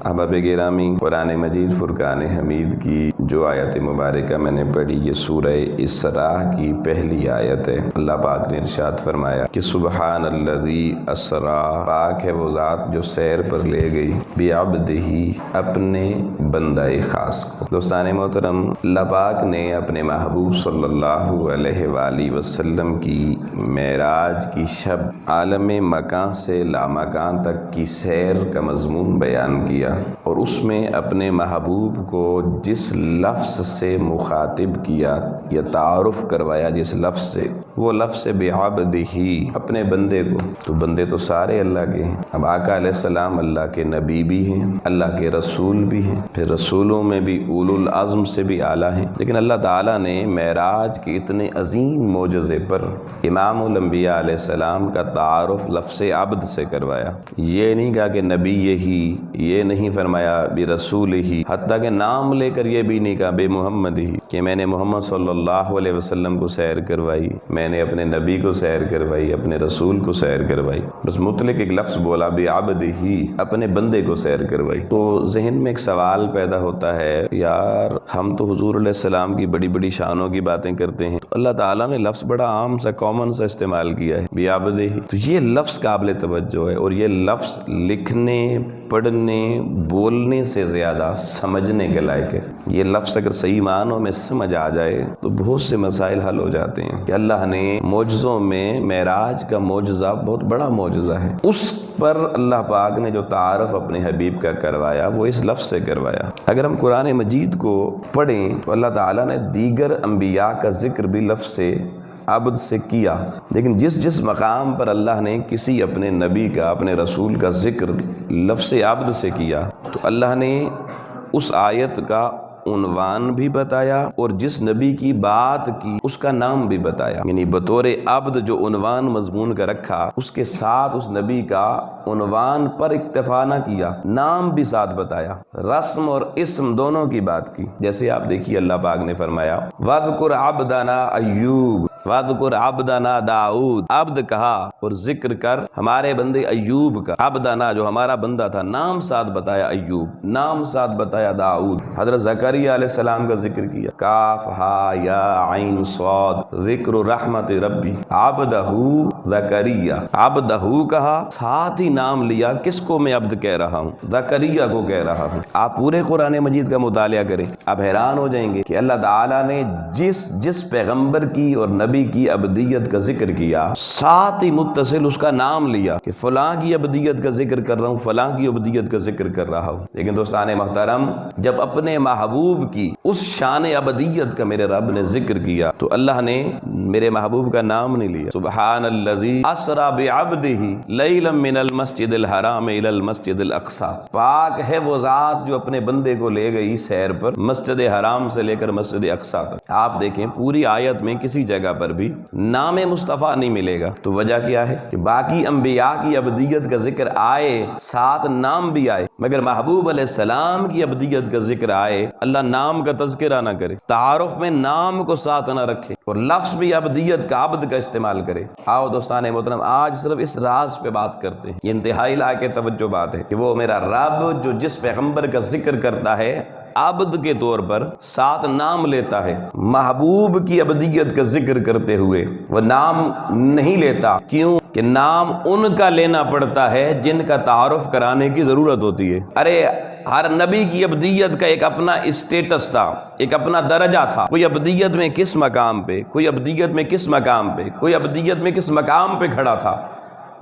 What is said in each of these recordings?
احباب گرامی، قرآن مجید فرقان حمید کی جو آیت مبارکہ میں نے پڑھی یہ سورہ اسراء کی پہلی آیت ہے۔ اللہ پاک نے ارشاد فرمایا کہ سبحان الذی اسرا، پاک ہے وہ ذات جو سیر پر لے گئی، بعبدہ، اپنے بندہ خاص کو۔ دوستان محترم، اللہ پاک نے اپنے محبوب صلی اللہ علیہ وآلہ وسلم کی معراج کی شب عالم مکان سے لامکان تک کی سیر کا مضمون بیان کیا، اور اس میں اپنے محبوب کو جس لفظ سے مخاطب کیا یا تعارف کروایا جس لفظ سے، وہ لفظ بعبدہ، اپنے بندے کو۔ تو بندے تو سارے اللہ کے ہیں۔ اب آقا علیہ السلام اللہ کے نبی بھی ہیں، اللہ کے رسول بھی ہیں، پھر رسولوں میں بھی اولو العزم سے بھی اعلیٰ ہیں، لیکن اللہ تعالیٰ نے معراج کے اتنے عظیم معجزے پر امام الانبیاء علیہ السلام کا تعارف لفظ عبد سے کروایا۔ یہ نہیں کہا کہ نبی یہی، یہ نہیں فرمایا بھی رسول ہی، حتیٰ کہ نام لے کر یہ بھی نہیں کہا بے محمد ہی، کہ میں نے محمد صلی اللہ علیہ وسلم کو سیر کروائی، میں نے اپنے نبی کو سیر کروائی، اپنے رسول کو سیر کروائی، بس مطلق ایک لفظ بولا بھی عبد ہی، اپنے بندے کو سیر کروائی۔ تو ذہن میں ایک سوال پیدا ہوتا ہے، یار ہم تو حضور علیہ السلام کی بڑی بڑی شانوں کی باتیں کرتے ہیں، تو اللہ تعالیٰ نے لفظ بڑا عام سا کامن سا استعمال کیا ہے بھی عبد ہی، تو یہ لفظ قابل توجہ ہے، اور یہ لفظ لکھنے، پڑھنے، بولنے سے زیادہ سمجھنے کے لائق ہے۔ یہ لفظ اگر صحیح معنوں میں سمجھ آ جائے تو بہت سے مسائل حل ہو جاتے ہیں کہ اللہ نے معجزوں میں معراج کا معجزہ بہت بڑا معجزہ ہے، اس پر اللہ پاک نے جو تعارف اپنے حبیب کا کروایا وہ اس لفظ سے کروایا۔ اگر ہم قرآن مجید کو پڑھیں تو اللہ تعالیٰ نے دیگر انبیاء کا ذکر بھی لفظ سے عبد سے کیا، لیکن جس مقام پر اللہ نے کسی اپنے نبی کا، اپنے رسول کا ذکر لفظ عبد سے کیا تو اللہ نے اس آیت کا عنوان بھی بتایا، اور جس نبی کی بات کی اس کا نام بھی بتایا، یعنی بطور عبد جو عنوان مضمون کا رکھا، اس کے ساتھ اس نبی کا عنوان پر اکتفا نہ کیا، نام بھی ساتھ بتایا، رسم اور اسم دونوں کی بات کی۔ جیسے آپ دیکھیے اللہ پاک نے فرمایا وَاذْكُرْ عَبْدَنَا ایوب، وَاذْكُرْ عَبْدَنَا داؤد، عبد کہا اور ذکر کر ہمارے بندے ایوب کا، عبدنا جو ہمارا بندہ تھا، نام ساتھ بتایا ایوب، نام ساتھ بتایا داؤد۔ حضرت زکریا علیہ السلام کا ذکر کیا، کاف ہا یا عین صاد، ذکر رحمت ربی عبدہ زکریا، عبدہ کہا، ساتھ ہی نام لیا، کس کو میں عبد کہہ رہا ہوں؟ زکریا کو کہہ رہا ہوں۔ آپ پورے قرآن مجید کا مطالعہ کریں، آپ حیران ہو جائیں گے کہ اللہ تعالیٰ نے جس پیغمبر کی اور نبی کی عبدیت کا ذکر کیا، ساتھ ہی متصل اس کا نام لیا کہ فلاں کی عبدیت کا ذکر کر رہا ہوں، فلاں کی عبدیت کا ذکر کر رہا ہوں۔ لیکن دوستان محترم، جب اپنے محبوب کی اس شان عبدیت کا میرے رب نے ذکر کیا تو اللہ نے میرے محبوب کا نام نہیں لیا۔ سبحان الذی اسری بعبدہ لیلا من المسجد الحرام الی المسجد الاقصی، پاک ہے وہ ذات جو اپنے بندے کو لے گئی سیر پر مسجد حرام سے لے کر مسجد اقصی تک۔ آپ دیکھیں پوری آیت میں کسی جگہ پر بھی نام مصطفیٰ نہیں ملے گا، تو وجہ کیا ہے کہ باقی انبیاء کی عبدیت کا ذکر آئے، ساتھ نام بھی آئے، مگر محبوب علیہ السلام کی عبدیت کا ذکر آئے اللہ نام کا تذکرہ نہ کرے، تعارف میں نام کو ساتھ نہ رکھے، اور لفظ بھی عبدیت کا، عبد کا استعمال کرے۔ آؤ دوستان محترم، آج صرف اس راز پہ بات کرتے ہیں۔ یہ انتہائی لائق توجہ بات ہے کہ وہ میرا رب جو جس پیغمبر کا ذکر کرتا ہے عبد کے طور پر، ساتھ نام لیتا ہے، محبوب کی عبدیت کا ذکر کرتے ہوئے وہ نام نہیں لیتا۔ کیوں؟ کہ نام ان کا لینا پڑتا ہے جن کا تعارف کرانے کی ضرورت ہوتی ہے۔ ارے ہر نبی کی عبدیت کا ایک اپنا اسٹیٹس تھا، ایک اپنا درجہ تھا، کوئی عبدیت میں کس مقام پہ، کوئی عبدیت میں کس مقام پہ، کوئی عبدیت میں کس مقام پہ کھڑا تھا،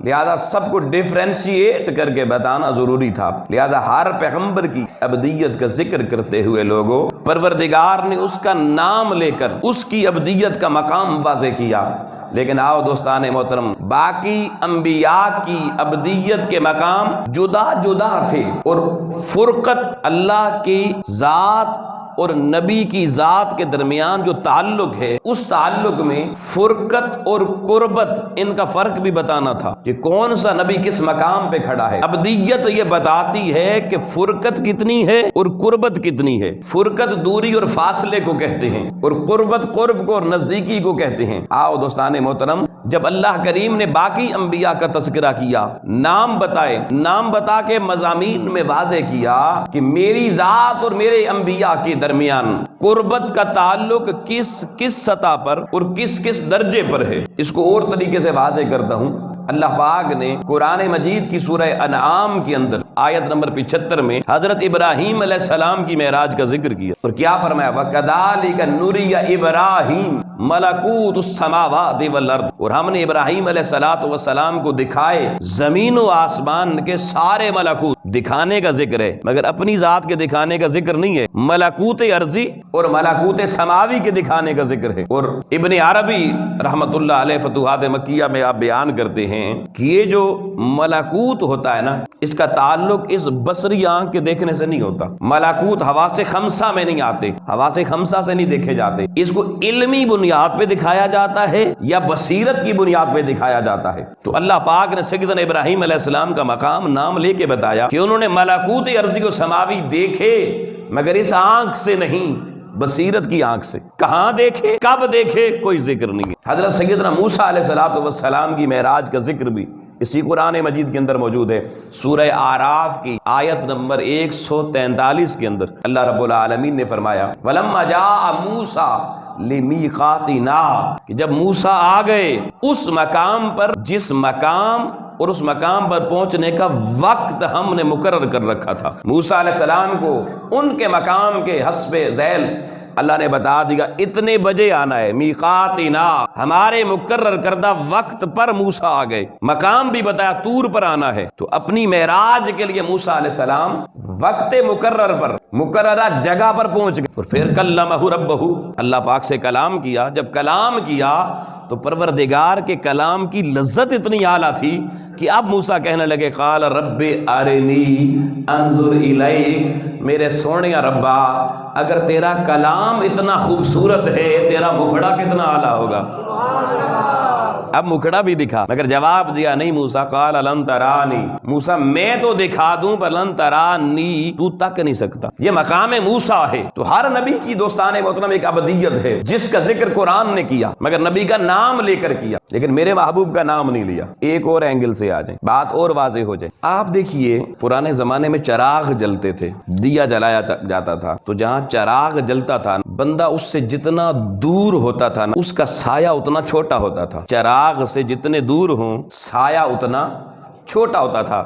لہذا سب کو ڈیفرینشیٹ کر کے بتانا ضروری تھا۔ لہذا ہر پیغمبر کی عبدیت کا ذکر کرتے ہوئے لوگوں، پروردگار نے اس کا نام لے کر اس کی عبدیت کا مقام واضح کیا۔ لیکن آؤ دوستان محترم، باقی انبیاء کی عبدیت کے مقام جدا جدا تھے، اور فرقت اللہ کی ذات اور نبی کی ذات کے درمیان جو تعلق ہے، اس تعلق میں فرقت اور قربت ان کا فرق بھی بتانا تھا کہ کون سا نبی کس مقام پہ کھڑا ہے۔ ابدیت یہ بتاتی ہے کہ فرقت کتنی ہے اور قربت کتنی ہے۔ فرقت دوری اور فاصلے کو کہتے ہیں، اور قربت قرب کو اور نزدیکی کو کہتے ہیں۔ آؤ دوستان محترم، جب اللہ کریم نے باقی انبیاء کا تذکرہ کیا، نام بتائے، نام بتا کے مضامین میں واضح کیا کہ میری ذات اور میرے انبیاء کے درمیان قربت کا تعلق کس سطح پر اور کس درجے پر ہے، اس کو اور طریقے سے واضح کرتا ہوں۔ اللہ پاک نے قرآن مجید کی سورہ انعام کے اندر آیت نمبر 75 میں حضرت ابراہیم علیہ السلام کی معراج کا ذکر کیا، اور کیا فرمایا؟ وَكَذَلِكَ نُرِيَ إِبْرَاهِيمَ مَلَكُوتُ السَّمَاوَاتِ وَالْأَرْضِ، اور ہم نے ابراہیم علیہ السلام کو دکھائے زمین و آسمان کے سارے ملکوت۔ دکھانے کا ذکر ہے مگر اپنی ذات کے دکھانے کا ذکر نہیں ہے، ملکوت ارضی اور ملکوت سماوی کے دکھانے کا ذکر ہے۔ اور ابن عربی رحمت اللہ علیہ فتوحات مکیہ میں آپ بیان کرتے ہیں کہ یہ جو ملکوت ہوتا ہے نا، اس کا تعلق اس بصری آنکھ کے دیکھنے سے نہیں ہوتا۔ ملکوت حواس خمسہ میں نہیں آتے، حواس خمسہ سے نہیں دیکھے جاتے، اس کو علمی بنیاد پہ دکھایا جاتا ہے یا بصیرت کی بنیاد پہ دکھایا جاتا ہے۔ تو اللہ پاک نے سیدنا ابراہیم علیہ السلام کا مقام نام لے کے بتایا کہ انہوں نے ملکوت ارضی و سماوی دیکھے مگر اس آنکھ سے نہیں، بصیرت کی آنکھ سے۔ کہاں دیکھے، کب دیکھے، کوئی ذکر نہیں ہے۔ حضرت سیدنا موسیٰ علیہ السلام کی معراج کا ذکر بھی اسی قرآن مجید کے اندر موجود ہے۔ سورہ اعراف کی آیت نمبر 143 کے اندر اللہ رب العالمین نے فرمایا وَلَمَّا جَاءَ مُوسَىٰ لِمِيقَاتِنَا، کہ جب موسیٰ آ گئے اس مقام پر جس مقام اور اس مقام پر پہنچنے کا وقت ہم نے مقرر کر رکھا تھا۔ موسیٰ علیہ السلام کو ان کے مقام کے حسب ذیل اللہ نے بتا دیا اتنے بجے آنا ہے، میقاتنا، ہمارے مقرر کردہ وقت پر موسیٰ آ گئے۔ مقام بھی بتایا طور پر آنا ہے، تو اپنی معراج کے لیے موسیٰ علیہ السلام وقت مقرر پر مقررہ جگہ پر پہنچ گئے، اور پھر کلمہ ربہ، اللہ پاک سے کلام کیا۔ جب کلام کیا تو پروردگار کے کلام کی لذت اتنی اعلیٰ تھی کہ اب موسیٰ کہنے لگے قال رب ارنی انظر الیک، میرے سونیا ربا اگر تیرا کلام اتنا خوبصورت ہے، تیرا مکھڑا کتنا اعلیٰ ہوگا۔ اب مکھڑا بھی دکھا مگر جواب دیا نہیں موسیٰ، قال لن ترانی، موسیٰ میں تو دکھا دوں پر لن ترانی، تو تک نہیں سکتا۔ یہ مقام موسیٰ ہے۔ تو ہر نبی کی دوستان محترم ایک ابدیت ہے جس کا ذکر قرآن نے کیا مگر نبی کا نام لے کر کیا، لیکن میرے محبوب کا نام نہیں لیا۔ ایک اور اینگل سے آ جائیں، بات اور واضح ہو جائے۔ آپ دیکھیے پرانے زمانے میں چراغ جلتے تھے، دیا جلایا جاتا تھا، تو جہاں چراغ جلتا تھا بندہ اس سے جتنا دور ہوتا تھا نا اس کا سایہ اتنا چھوٹا ہوتا تھا۔ چراغ سے جتنے دور ہوں سایہ اتنا چھوٹا ہوتا تھا۔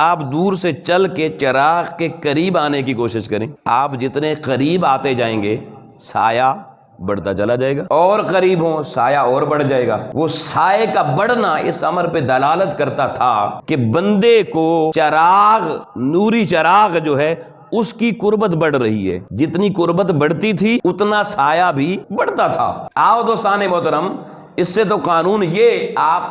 آپ دور سے چل کے چراغ کے قریب آنے کی کوشش کریں، آپ جتنے قریب آتے جائیں گے سایہ بڑھتا چلا جائے گا، اور قریب ہوں سایہ اور بڑھ جائے گا۔ وہ سائے کا بڑھنا اس امر پہ دلالت کرتا تھا کہ بندے کو چراغ، نوری چراغ جو ہے اس کی قربت بڑھ رہی ہے، جتنی قربت بڑھتی تھی اتنا سایہ بھی بڑھتا تھا۔ آؤ دوستان محترم، اس سے تو قانون یہ آپ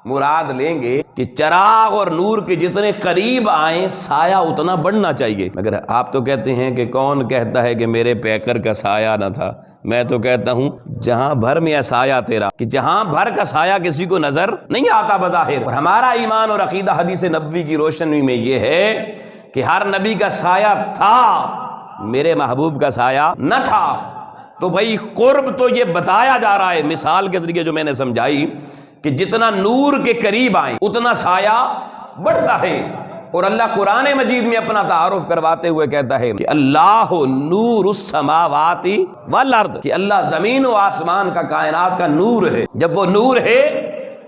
مراد لیں گے کہ چراغ اور نور کے جتنے قریب آئیں سایہ اتنا بڑھنا چاہیے، مگر آپ تو کہتے ہیں کہ کون کہتا ہے کہ میرے پیکر کا سایہ نہ تھا۔ میں تو کہتا ہوں جہاں بھر میں ہے سایہ تیرا، کہ جہاں بھر کا سایہ کسی کو نظر نہیں آتا بظاہر۔ اور ہمارا ایمان اور عقیدہ حدیث نبوی کی روشنی میں یہ ہے کہ ہر نبی کا سایہ تھا، میرے محبوب کا سایہ نہ تھا۔ تو بھائی قرب تو یہ بتایا جا رہا ہے مثال کے ذریعے جو میں نے سمجھائی کہ جتنا نور کے قریب آئیں اتنا سایہ بڑھتا ہے۔ اور اللہ قرآن مجید میں اپنا تعارف کرواتے ہوئے کہتا ہے کہ اللہ نور السماوات والارض، کہ اللہ زمین و آسمان کا، کائنات کا نور ہے۔ جب وہ نور ہے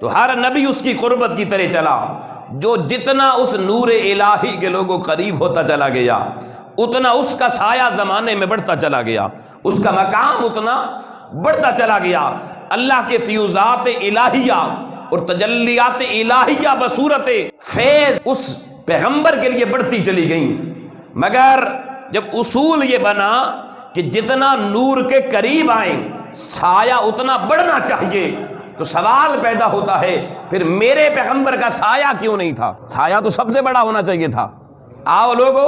تو ہر نبی اس کی قربت کی طرح چلا، جو جتنا اس نور الہی کے لوگوں قریب ہوتا چلا گیا اتنا اس کا سایہ زمانے میں بڑھتا چلا گیا، اس کا مقام اتنا بڑھتا چلا گیا۔ اللہ کے فیوزات الہیہ اور تجلیات الہیہ بصورت فیض اس پیغمبر کے لیے بڑھتی چلی گئیں، مگر جب اصول یہ بنا کہ جتنا نور کے قریب آئیں سایہ اتنا بڑھنا چاہیے، تو سوال پیدا ہوتا ہے پھر میرے پیغمبر کا سایہ کیوں نہیں تھا؟ سایہ تو سب سے بڑا ہونا چاہیے تھا۔ آؤ لوگو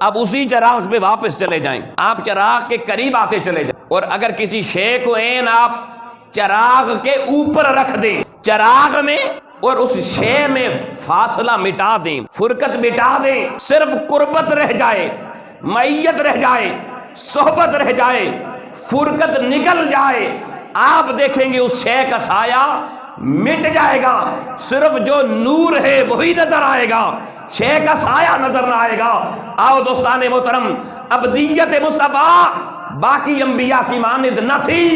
اب اسی چراغ پہ واپس چلے جائیں، آپ چراغ کے قریب آتے چلے جائیں، اور اگر کسی شے کو عین آپ چراغ کے اوپر رکھ دیں چراغ میں اور اس شے میں فاصلہ مٹا دیں، فرقت مٹا دیں، صرف قربت رہ جائے، معیت رہ جائے، صحبت رہ جائے، فرقت نکل جائے، آپ دیکھیں گے اس شے کا سایہ مٹ جائے گا، صرف جو نور ہے وہی نظر آئے گا، شے کا سایہ نظر نہ آئے گا۔ آؤ دوستان محترم، ابدیت مصطفیٰ باقی انبیاء کی مانند نہ تھی،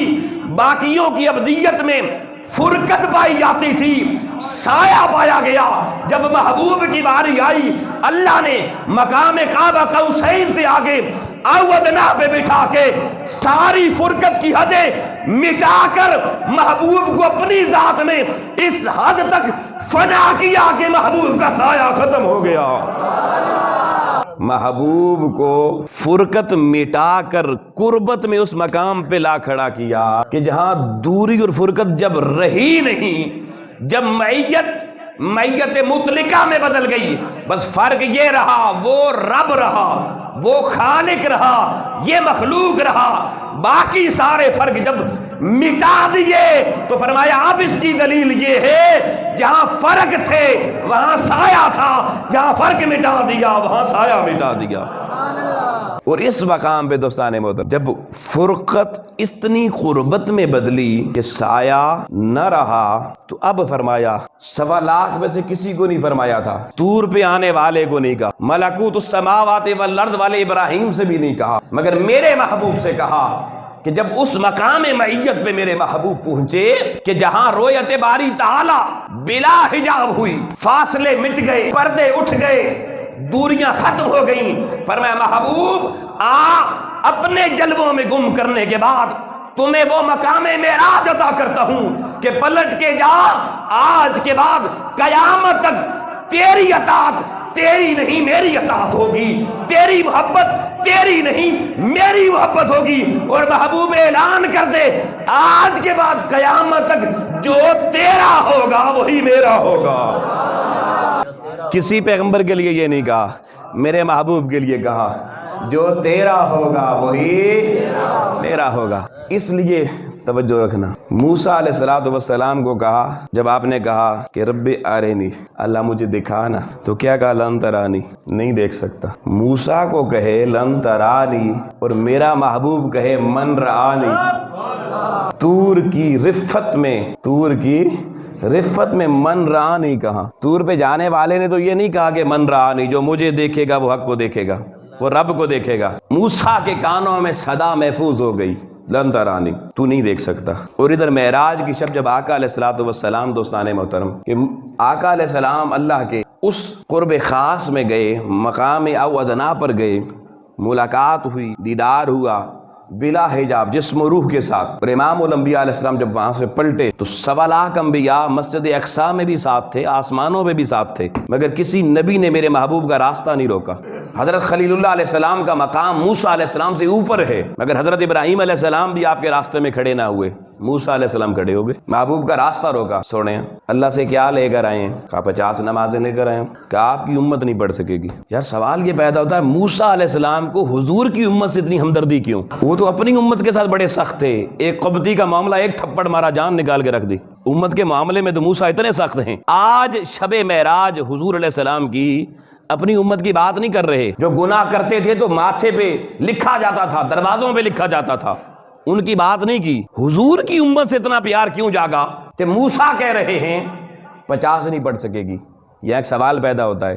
باقیوں کی ابدیت میں فرقت پائی جاتی تھی، سایہ پایا گیا۔ جب محبوب کی باری آئی، اللہ نے مقام کعبہ قوسین سے آگے اودنا پہ بٹھا کے ساری فرقت کی حدیں مٹا کر محبوب کو اپنی ذات میں اس حد تک فنا کیا کہ محبوب کا سایہ ختم ہو گیا۔ محبوب کو فرقت مٹا کر قربت میں اس مقام پہ لا کھڑا کیا کہ جہاں دوری اور فرقت جب رہی نہیں، جب معیت مطلقہ میں بدل گئی، بس فرق یہ رہا، وہ رب رہا، وہ خالق رہا، یہ مخلوق رہا، باقی سارے فرق جب مٹا دیے تو فرمایا اب اس کی دلیل یہ ہے جہاں فرق تھے وہاں سایہ تھا، جہاں فرق مٹا دیا وہاں سایہ مٹا دیا۔ اور اس مقام پہ دوستان محترم جب فرقت اتنی قربت میں بدلی کہ سایہ نہ رہا تو اب فرمایا 1.25 میں سے کسی کو نہیں فرمایا تھا، طور پہ آنے والے کو نہیں کہا، ملکوت السماوات والارض والے ابراہیم سے بھی نہیں کہا، مگر میرے محبوب سے کہا کہ جب اس مقام معیت پہ میرے محبوب پہنچے کہ جہاں رویت باری تعالی بلا حجاب ہوئی، فاصلے مٹ گئے، پردے اٹھ گئے، دوریاں ختم ہو گئیں، فرمایا محبوب اپنے جلووں میں گم کرنے کے بعد تمہیں وہ مقام معراج عطا کرتا ہوں کہ پلٹ کے جا، آج کے بعد قیامت تک تیری اطاعت تیری نہیں میری اطاعت ہوگی، تیری محبت تیری نہیں میری محبت ہوگی۔ اور محبوب اعلان کر دے آج کے بعد قیامت تک جو تیرا ہوگا وہی میرا ہوگا۔ کسی پیغمبر کے لیے یہ نہیں کہا، میرے محبوب کے لیے کہا جو تیرا ہوگا وہی میرا ہوگا۔ اس لیے توجہ رکھنا، موسیٰ علیہ السلام کو کہا جب آپ نے کہا کہ رب ارنی، اللہ مجھے دکھانا، تو کیا کہا لن ترانی، نہیں دیکھ سکتا۔ موسیٰ کو کہے لن ترانی اور میرا محبوب کہے من رآنی، طور کی رفت میں من رہا نہیں کہا۔ طور پہ جانے والے نے تو یہ نہیں کہا کہ من رہا نہیں، جو مجھے دیکھے گا وہ حق کو دیکھے گا، وہ رب کو دیکھے گا۔ موسیٰ کے کانوں میں صدا محفوظ ہو گئی لن ترانی، تو نہیں دیکھ سکتا۔ اور ادھر معراج کی شب جب آقا علیہ السلام دوستان محترم کہ آقا علیہ السلام اللہ کے اس قرب خاص میں گئے، مقام او ادنا پر گئے، ملاقات ہوئی، دیدار ہوا بلا حجاب جسم و روح کے ساتھ۔ اور امام الانبیاء علیہ السلام جب وہاں سے پلٹے تو 1.25 انبیاء مسجد اقصی میں بھی ساتھ تھے، آسمانوں میں بھی ساتھ تھے، مگر کسی نبی نے میرے محبوب کا راستہ نہیں روکا۔ حضرت خلیل اللہ علیہ السلام کا مقام موسیٰ علیہ السلام سے اوپر ہے، مگر حضرت ابراہیم علیہ السلام بھی آپ کے راستے میں کھڑے نہ ہوئے، موسیٰ علیہ السلام کھڑے ہو گئے، محبوب کا راستہ روکا۔ سوڑے اللہ سے کیا لے کر آئے ہیں؟ کہا 50 نمازیں لے کر آئے ہیں۔ کہا آپ کی امت نہیں پڑھ سکے گی۔ یار سوال یہ پیدا ہوتا ہے موسیٰ علیہ السلام کو حضور کی امت سے اتنی ہمدردی کیوں؟ وہ تو اپنی امت کے ساتھ بڑے سخت تھے، ایک قبطی کا معاملہ ایک تھپڑ مارا جان نکال کے رکھ دی۔ امت کے معاملے میں تو موسیٰ اتنے سخت ہیں۔ آج شب معراج حضور علیہ السلام کی اپنی امت کی بات نہیں کر رہے، جو گناہ کرتے تھے تو ماتھے پہ لکھا جاتا تھا، دروازوں پہ لکھا جاتا تھا، ان کی بات نہیں کی۔ حضور کی امت سے اتنا پیار کیوں جاگا کہ موسیٰ کہہ رہے ہیں 50 نہیں پڑھ سکے گی؟ یہ ایک سوال پیدا ہوتا ہے،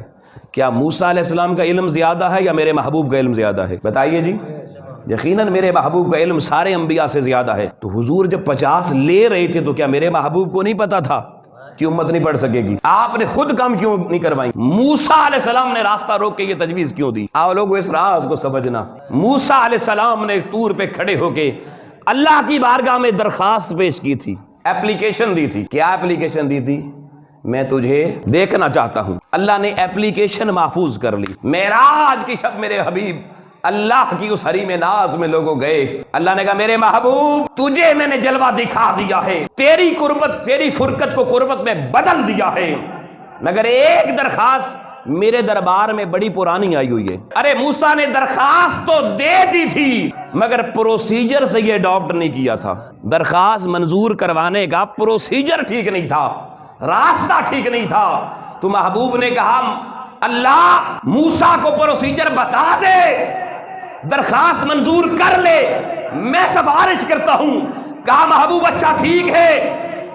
کیا موسیٰ علیہ السلام کا علم زیادہ ہے یا میرے محبوب کا علم زیادہ ہے؟ بتائیے جی۔ یقیناً میرے محبوب کا علم سارے انبیاء سے زیادہ ہے، تو حضور جب 50 لے رہے تھے تو کیا میرے محبوب کو نہیں پتا تھا کہ امت نہیں پڑھ سکے گی؟ آپ نے خود کام کیوں نہیں کروائی؟ موسیٰ علیہ السلام نے راستہ روک کے یہ تجویز کیوں دی؟ آپ لوگوں اس راز کو سمجھنا۔ موسیٰ علیہ السلام نے طور پہ کھڑے ہو کے اللہ کی بارگاہ میں درخواست پیش کی تھی، اپلیکیشن دی تھی۔ کیا اپلیکیشن دی تھی؟ میں تجھے دیکھنا چاہتا ہوں۔ اللہ نے اپلیکیشن محفوظ کر لی۔ معراج کی شب میرے حبیب اللہ کی اس حریم ناز میں لوگوں گئے، اللہ نے کہا میرے محبوب تجھے میں نے جلوہ دکھا دیا ہے، تیری قربت تیری فرقت کو قربت میں بدل دیا ہے، مگر ایک درخواست میرے دربار میں بڑی پرانی آئی ہوئی ہے۔ ارے موسیٰ نے درخواست تو دے دی تھی مگر پروسیجر سے یہ اڈاپٹ نہیں کیا تھا۔ درخواست منظور کروانے کا پروسیجر ٹھیک نہیں تھا، راستہ ٹھیک نہیں تھا، تو محبوب نے کہا اللہ موسیٰ کو پروسیجر بتا دے، درخواست منظور کر لے، میں سفارش کرتا ہوں۔ کہا محبوب اچھا ٹھیک ہے،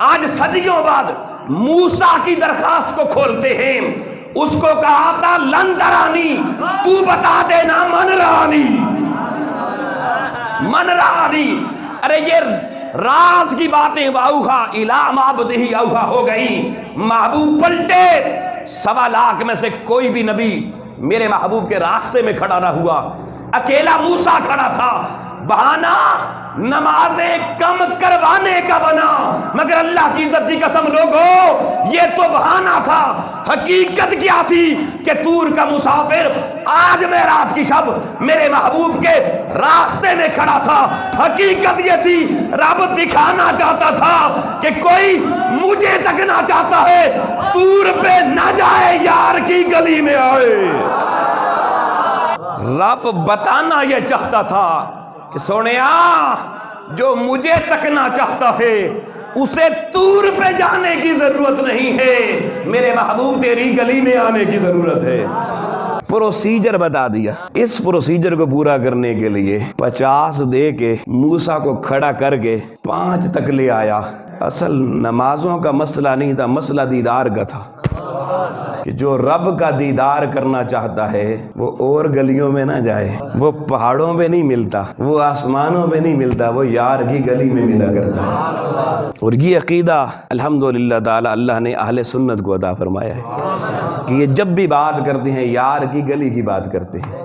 آج صدیوں بعد موسیٰ کی درخواست کو کھولتے ہیں. اس کو کہا تھا لن ترانی، تو بتا دینا من رانی. من رانی، ارے یہ راز کی باتیں واؤہا الا معبدہی اوہا ہو گئی. محبوب پلٹے، 1.25 لاکھ میں سے کوئی بھی نبی میرے محبوب کے راستے میں کھڑا نہ ہوا. اکیلا موسیٰ کھڑا تھا. بہانہ نمازیں کم کروانے کا بنا، مگر اللہ کی عزت کی قسم لوگو یہ تو بہانہ تھا. حقیقت کیا تھی کہ طور کا مسافر آج معراج کی شب میرے محبوب کے راستے میں کھڑا تھا. حقیقت یہ تھی رب دکھانا چاہتا تھا کہ کوئی مجھے تکنا چاہتا ہے طور پہ نہ جائے، یار کی گلی میں آئے. رب بتانا یہ چاہتا تھا کہ سونیا جو مجھے تکنا چاہتا ہے اسے طور پہ جانے کی ضرورت نہیں ہے، میرے محبوب تیری گلی میں آنے کی ضرورت ہے. پروسیجر بتا دیا. اس پروسیجر کو پورا کرنے کے لیے 50 دے کے موسیٰ کو کھڑا کر کے 5 تک لے آیا. اصل نمازوں کا مسئلہ نہیں تھا، مسئلہ دیدار کا تھا کہ جو رب کا دیدار کرنا چاہتا ہے وہ اور گلیوں میں نہ جائے، وہ پہاڑوں پہ نہیں ملتا، وہ آسمانوں پہ نہیں ملتا، وہ یار کی گلی میں ملا کرتا ہے. اور یہ عقیدہ الحمدللہ تعالی اللہ نے اہل سنت کو عطا فرمایا ہے کہ یہ جب بھی بات کرتے ہیں یار کی گلی کی بات کرتے ہیں.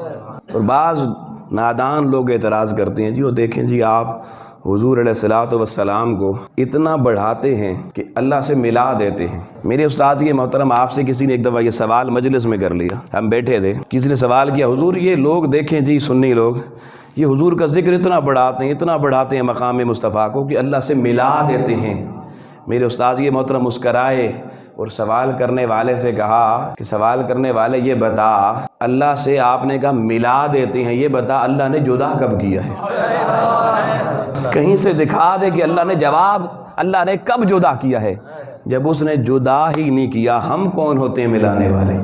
اور بعض نادان لوگ اعتراض کرتے ہیں جی وہ دیکھیں جی آپ حضور علیہ الصلوۃ والسلام کو اتنا بڑھاتے ہیں کہ اللہ سے ملا دیتے ہیں. میرے استاد یہ محترم آپ سے کسی نے ایک دفعہ یہ سوال مجلس میں کر لیا، ہم بیٹھے تھے، کسی نے سوال کیا حضور یہ لوگ دیکھیں جی سنی لوگ یہ حضور کا ذکر اتنا بڑھاتے ہیں مقام مصطفیٰ کو کہ اللہ سے ملا دیتے ہیں. میرے استاد یہ محترم مسکرائے اور سوال کرنے والے سے کہا کہ سوال کرنے والے یہ بتا اللہ سے آپ نے کہا ملا دیتے ہیں، یہ بتا اللہ نے جدا کب کیا ہے؟ کہیں سے دکھا دے کہ اللہ نے جواب اللہ نے کب جدا کیا ہے. جب اس نے جدا ہی نہیں کیا ہم کون ہوتے ہیں ملانے والے؟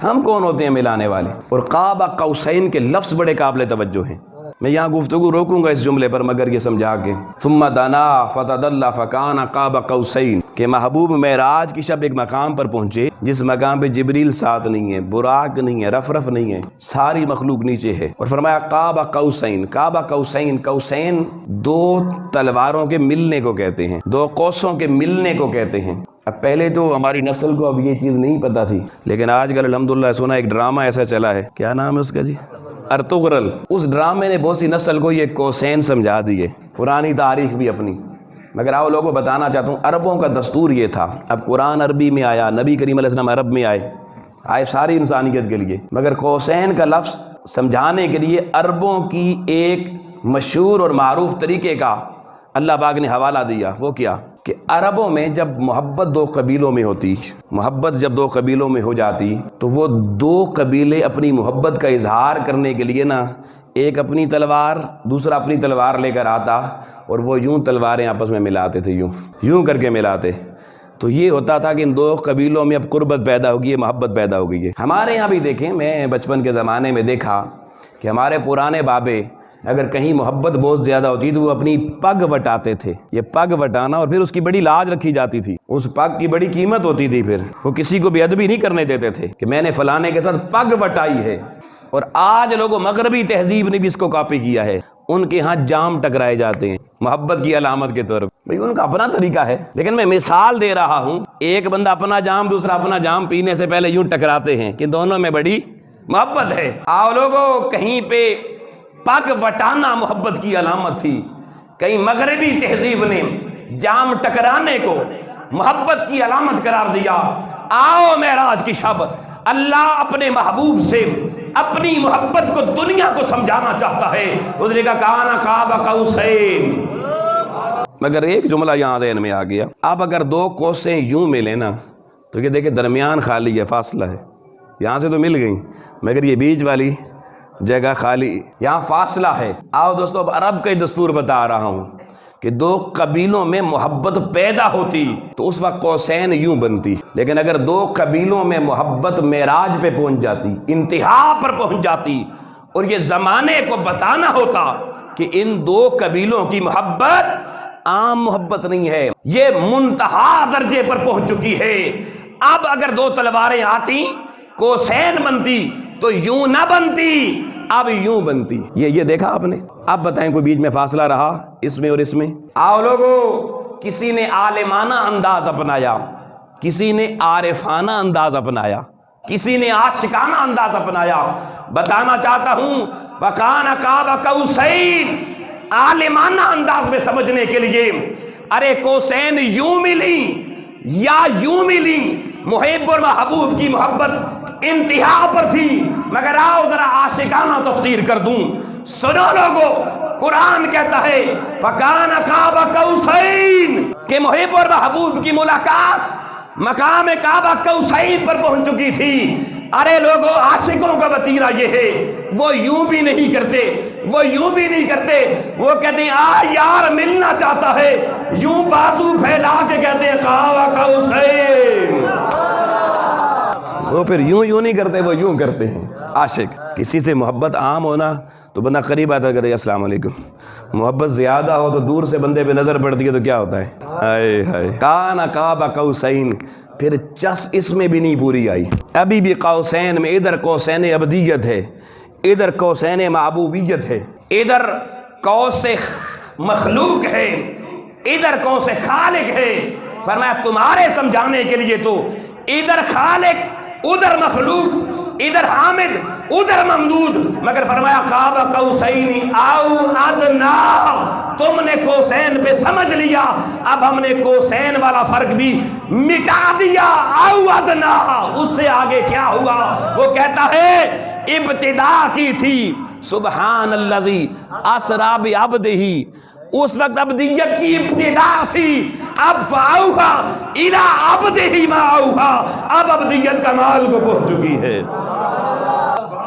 ہم کون ہوتے ہیں ملانے والے؟ اور قاب قوسین کے لفظ بڑے قابل توجہ ہیں. میں یہاں گفتگو روکوں گا اس جملے پر مگر یہ سمجھا کے ثم دنا فتدلى فكان قاب قوسین کہ محبوب معراج کی شب ایک مقام پر پہنچے جس مقام پہ جبریل ساتھ نہیں ہے، براق نہیں ہے، رف نہیں ہے، ساری مخلوق نیچے ہے. اور فرمایا قاب قوسین. قاب قوسین، قوسین 2 تلواروں کے ملنے کو کہتے ہیں، 2 قوسوں کے ملنے کو کہتے ہیں. اب پہلے تو ہماری نسل کو اب یہ چیز نہیں پتا تھی، لیکن آج کل الحمدللہ سنا ایک ڈرامہ ایسا چلا ہے، کیا نام ہے اس کا جی؟ ارطغرل. اس ڈرامے نے بہت سی نسل کو یہ قوسین سمجھا دیے، پرانی تاریخ بھی اپنی. مگر آپ لوگوں کو بتانا چاہتا ہوں عربوں کا دستور یہ تھا. اب قرآن عربی میں آیا، نبی کریم علیہ السلام عرب میں آئے ساری انسانیت کے لیے، مگر قوسین کا لفظ سمجھانے کے لیے عربوں کی ایک مشہور اور معروف طریقے کا اللہ پاک نے حوالہ دیا. وہ کیا کہ عربوں میں جب محبت 2 قبیلوں میں ہوتی، محبت جب 2 قبیلوں میں ہو جاتی تو وہ 2 قبیلے اپنی محبت کا اظہار کرنے کے لیے نا ایک اپنی تلوار دوسرا اپنی تلوار لے کر آتا اور وہ یوں تلواریں آپس میں ملاتے تھے، یوں کر کے ملاتے. تو یہ ہوتا تھا کہ ان 2 قبیلوں میں اب قربت پیدا ہوگی، محبت پیدا ہو گئی ہے. ہمارے یہاں بھی دیکھیں، میں بچپن کے زمانے میں دیکھا کہ ہمارے پرانے بابے اگر کہیں محبت بہت زیادہ ہوتی تو وہ اپنی پگ وٹاتے تھے. یہ پگ وٹانا اور پھر اس کی بڑی لاج رکھی جاتی تھی، اس پگ کی بڑی قیمت ہوتی تھی. پھر وہ کسی کو بے ادبی نہیں کرنے دیتے تھے کہ میں نے فلانے کے ساتھ پگ وٹائی ہے. اور آج لوگوں مغربی تہذیب نے بھی اس کو کاپی کیا ہے. ان کے ہاں جام ٹکرائے جاتے ہیں محبت کی علامت کے طور پر. بھئی ان کا اپنا طریقہ ہے، لیکن میں مثال دے رہا ہوں. ایک بندہ اپنا جام دوسرا اپنا جام پینے سے پہلے یوں ٹکراتے ہیں کہ دونوں میں بڑی محبت ہے. آؤ لوگوں کہیں پہ پگ وٹانا محبت کی علامت تھی، کہیں مغربی تہذیب نے جام ٹکرانے کو محبت کی علامت قرار دیا. آؤ معراج کی شب اللہ اپنے محبوب سے اپنی محبت کو دنیا کو سمجھانا چاہتا ہے. اس نے کہا کانا قاب قوسین. مگر ایک جملہ یہاں ذہن میں آ گیا، اب اگر 2 قوسیں یوں ملیں نا تو یہ دیکھیں درمیان خالی ہے، فاصلہ ہے. یہاں سے تو مل گئی مگر یہ بیچ والی جگہ خالی، یہاں فاصلہ ہے. آؤ دوستو اب عرب کا دستور بتا رہا ہوں کہ 2 قبیلوں میں محبت پیدا ہوتی تو اس وقت قوسین یوں بنتی. لیکن اگر 2 قبیلوں میں محبت معراج پہ پہنچ جاتی، انتہا پر پہنچ جاتی، اور یہ زمانے کو بتانا ہوتا کہ ان 2 قبیلوں کی محبت عام محبت نہیں ہے، یہ منتہا درجے پر پہنچ چکی ہے۔ اب اگر دو تلواریں آتی کوسین بنتی تو یوں نہ بنتی، اب یوں بنتی۔ یہ دیکھا آپ نے؟ اب بتائیں کوئی بیچ میں فاصلہ رہا اس میں اور اس میں؟ آؤ لوگو، کسی نے عالمانہ انداز اپنایا، کسی نے عارفانہ انداز اپنایا، کسی نے عاشقانہ انداز اپنایا۔ بتانا چاہتا ہوں وَكَانَ قَابَ قَوْسَيْنِ، عالمانہ انداز میں سمجھنے کے لیے، ارے کوسین یوں ملی یا یوں ملی، محب اور محبوب کی محبت انتہا پر تھی۔ مگر آؤ ذرا عاشقانہ تفسیر کر دوں، سنو لوگو، قرآن کہتا ہے فَكَانَ قَابَ قَوْسَيْنِ کہ محب اور محبوب کی ملاقات مقام کعبہ قوسین پر پہنچ چکی تھی۔ ارے لوگو، عاشقوں کا وتیرہ یہ ہے، وہ یوں بھی نہیں کرتے، وہ یوں بھی نہیں کرتے، وہ کہتے ہیں آ یار ملنا چاہتا ہے، یوں بازو پھیلا کے کہتے ہیں قاب قوسین۔ وہ پھر یوں نہیں کرتے، وہ یوں کرتے ہیں۔ عاشق، کسی سے محبت عام ہونا تو بندہ قریب آتا کرے السلام علیکم، محبت زیادہ ہو تو دور سے بندے پہ نظر پڑتی ہے تو کیا ہوتا ہے؟ ہائے ہائے، کان قاب قوسین، پھر چس اس میں بھی نہیں پوری آئی، ابھی بھی قوسین میں، ادھر قوسین عبدیت ہے، ادھر قوسین محبوبیت ہے، ادھر قوس مخلوق ہے، ادھر قوس خالق ہے۔ فرمایا تمہارے سمجھانے کے لیے تو ادھر خالق ادھر مخلوق، ادھر حامد ادھر ممدود، مگر فرمایا قاب قوسین او ادنا، تم نے کوسین پہ سمجھ لیا، اب ہم نے کوسین والا فرق بھی مٹا دیا، او ادنا، اس سے آگے کیا ہوا؟ وہ کہتا ہے ابتدا کی تھی سبحان الذی اسری بعبدہ، اس وقت عبدیت کی ابتدا تھی، اب فاوحا الی عبدہ ما اوحا، اب عبدیت کمال کو پہنچ چکی ہے،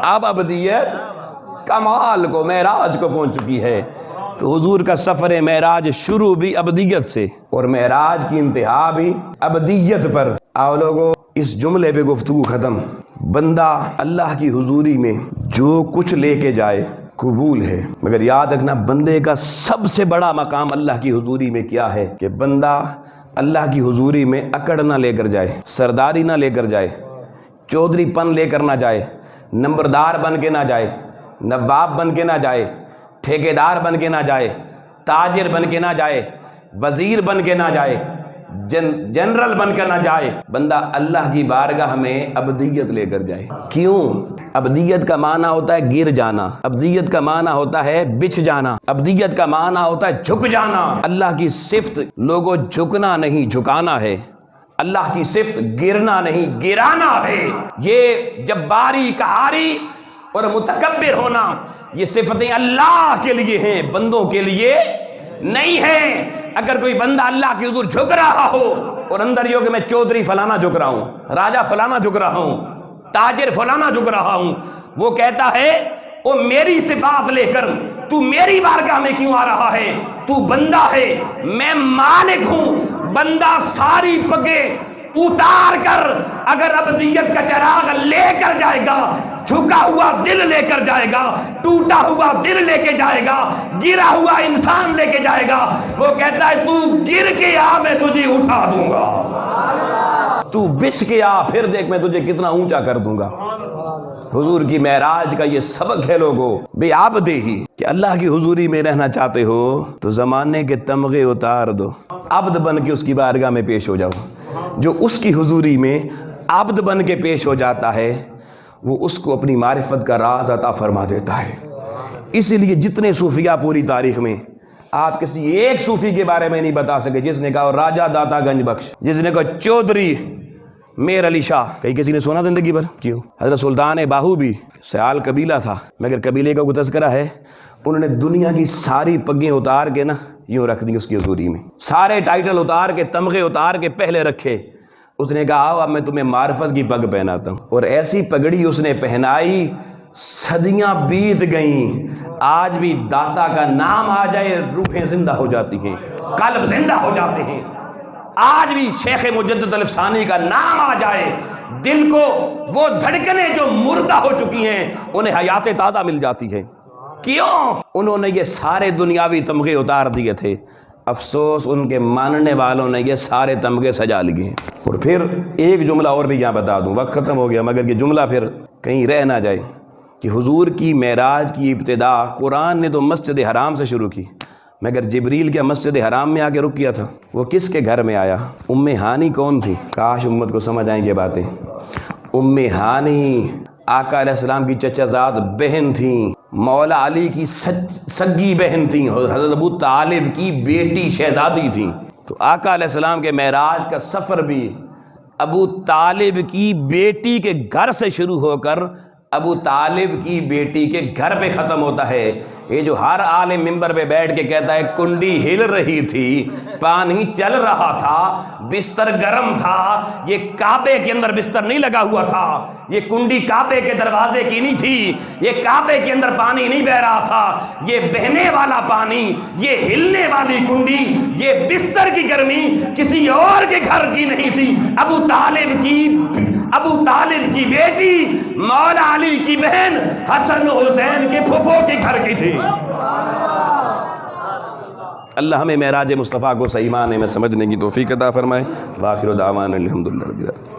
اب عبدیت کمال کو، معراج کو پہنچ چکی ہے۔ تو حضور کا سفر معراج شروع بھی عبدیت سے اور معراج کی انتہا بھی عبدیت پر۔ آؤ لوگو، اس جملے پہ گفتگو ختم۔ بندہ اللہ کی حضوری میں جو کچھ لے کے جائے قبول ہے، مگر یاد رکھنا بندے کا سب سے بڑا مقام اللہ کی حضوری میں کیا ہے کہ بندہ اللہ کی حضوری میں اکڑ نہ لے کر جائے، سرداری نہ لے کر جائے، چودھری پن لے کر نہ جائے، نمبردار بن کے نہ جائے، نواب بن کے نہ جائے، ٹھیکیدار بن کے نہ جائے، تاجر بن کے نہ جائے، وزیر بن کے نہ جائے، جنرل بن کے نہ جائے، بندہ اللہ کی بارگاہ میں عبدیت لے کر جائے۔ کیوں؟ عبدیت کا معنی ہوتا ہے گر جانا، عبدیت کا معنی ہوتا ہے بچھ جانا، عبدیت کا معنی ہوتا ہے جھک جانا۔ اللہ کی صفت لوگوں جھکنا نہیں جھکانا ہے، اللہ کی صفت گرنا نہیں گرانا ہے۔ یہ جباری، قہاری اور متکبر ہونا، یہ صفتیں اللہ کے لیے ہیں، بندوں کے لیے نہیں ہیں۔ اگر کوئی بندہ اللہ کی حضور جھک رہا ہو اور اندر یہ ہو کہ میں چودھری فلانا جھک رہا ہوں، راجہ فلانا جھک رہا ہوں، تاجر فلانا جھک رہا ہوں، وہ کہتا ہے وہ میری صفات لے کر تو میری بارگاہ میں کیوں آ رہا ہے؟ تو بندہ ہے، میں مالک ہوں۔ بندہ ساری پگیں اتار کر اگر عبدیت کا چراغ لے کر جائے گا، جھکا ہوا دل لے کر جائے گا، ٹوٹا ہوا دل لے کے جائے گا، گرا ہوا انسان لے کے جائے گا، وہ کہتا ہے تو گر کے آ میں تجھے اٹھا دوں گا، تو بچھ کے آ پھر دیکھ میں تجھے کتنا اونچا کر دوں گا۔ حضور کی معراج کا یہ سبق ہے لوگو، بے عبدہ ہی، کہ اللہ کی حضوری میں رہنا چاہتے ہو تو زمانے کے تمغے اتار دو، عبد بن کے اس کی بارگاہ میں پیش ہو جاؤ۔ جو اس کی حضوری میں عبد بن کے پیش ہو جاتا ہے وہ اس کو اپنی معرفت کا راز عطا فرما دیتا ہے۔ اسی لیے جتنے صوفیاء پوری تاریخ میں، آپ کسی ایک صوفی کے بارے میں نہیں بتا سکے جس نے کہا راجہ داتا گنج بخش، جس نے کہا چودھری میر علی شاہ، کہیں کسی نے سنا زندگی بھر؟ کیوں؟ حضرت سلطان باہو بھی سیال قبیلہ تھا، مگر قبیلے کا کوئی تذکرہ ہے؟ انہوں نے دنیا کی ساری پگیں اتار کے نا یوں رکھ دی اس کی حضوری میں، سارے ٹائٹل اتار کے، تمغے اتار کے پہلے رکھے۔ اس نے کہا آؤ اب میں تمہیں معرفت کی پگ پہناتا ہوں، اور ایسی پگڑی اس نے پہنائی، صدیاں بیت گئیں، آج بھی داتا کا نام آ جائے روحیں زندہ ہو جاتی ہیں، قلب زندہ ہو جاتے ہیں۔ آج بھی شیخ مجدد الفسانی کا نام آ جائے، دل کو وہ دھڑکنیں جو مردہ ہو چکی ہیں انہیں حیات تازہ مل جاتی ہے۔ کیوں؟ انہوں نے یہ سارے دنیاوی تمغے اتار دیے تھے، افسوس ان کے ماننے والوں نے یہ سارے تمغے سجا لیے ہیں۔ اور پھر ایک جملہ اور بھی یہاں بتا دوں، وقت ختم ہو گیا مگر یہ جملہ پھر کہیں رہ نہ جائے، کہ حضور کی معراج کی ابتدا قرآن نے تو مسجد حرام سے شروع کی، مگر جبریل کیا مسجد حرام میں آ کے رک کیا تھا؟ وہ کس کے گھر میں آیا؟ ام ہانی کون تھی؟ کاش امت کو سمجھ آئیں یہ باتیں۔ ام ہانی آقا علیہ السلام کی چچا زاد بہن تھیں، مولا علی کی سگی بہن تھیں، حضرت ابو طالب کی بیٹی شہزادی تھیں۔ تو آقا علیہ السلام کے معراج کا سفر بھی ابو طالب کی بیٹی کے گھر سے شروع ہو کر ابو طالب کی بیٹی کے گھر پہ ختم ہوتا ہے۔ یہ جو ہر عالم ممبر پہ بیٹھ کے کہتا ہے کنڈی ہل رہی تھی، پانی چل رہا تھا، بستر گرم تھا، یہ کعبے کے اندر بستر نہیں لگا ہوا تھا، یہ کنڈی کعبے کے دروازے کی نہیں تھی، یہ کعبے کے اندر پانی نہیں بہ رہا تھا، یہ بہنے والا پانی، یہ ہلنے والی کنڈی، یہ بستر کی گرمی کسی اور کے گھر کی نہیں تھی، ابو طالب کی بیٹی مولا علی کی بہن حسن حسین کے پھوپھو کے گھر کی تھی۔ اللہ ہمیں معراج مصطفیٰ کو صحیح معنی میں سمجھنے کی توفیق عطا فرمائے۔ وآخر دعوانا الحمدللہ رب العالمین۔